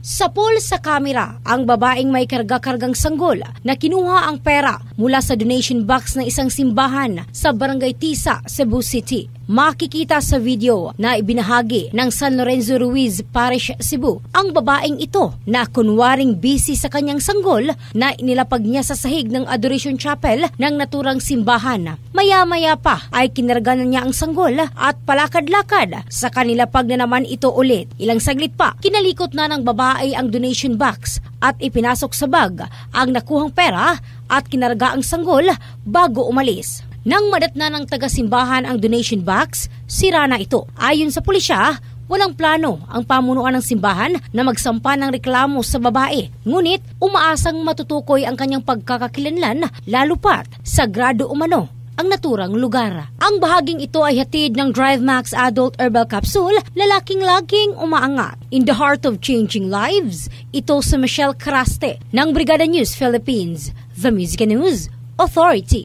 Sapol sa kamera ang babaeng may karga-kargang sanggol na kinuha ang pera mula sa donation box ng isang simbahan sa Barangay Tisa, Cebu City. Makikita sa video na ibinahagi ng San Lorenzo Ruiz Parish, Cebu ang babaeng ito na kunwaring busy sa kanyang sanggol na inilapag niya sa sahig ng Adoration Chapel ng naturang simbahan. Maya-maya pa ay kinarganan niya ang sanggol at palakad-lakad sa kanilapag na naman ito ulit. Ilang saglit pa, kinalikot na ng babae ang donation box at ipinasok sa bag ang nakuhang pera at kinarga ang sanggol bago umalis. Nang madatna ng taga-simbahan ang donation box, sira na ito. Ayon sa pulisya, walang plano ang pamunuan ng simbahan na magsampa ng reklamo sa babae. Ngunit umaasang matutukoy ang kanyang pagkakakilanlan lalo pat sagrado umano ang naturang lugar. Ang bahaging ito ay hatid ng DriveMax Adult Herbal Capsule, lalaking-laging umaangat. In the heart of changing lives, ito si Michelle Caraste ng Brigada News Philippines, The Music News Authority.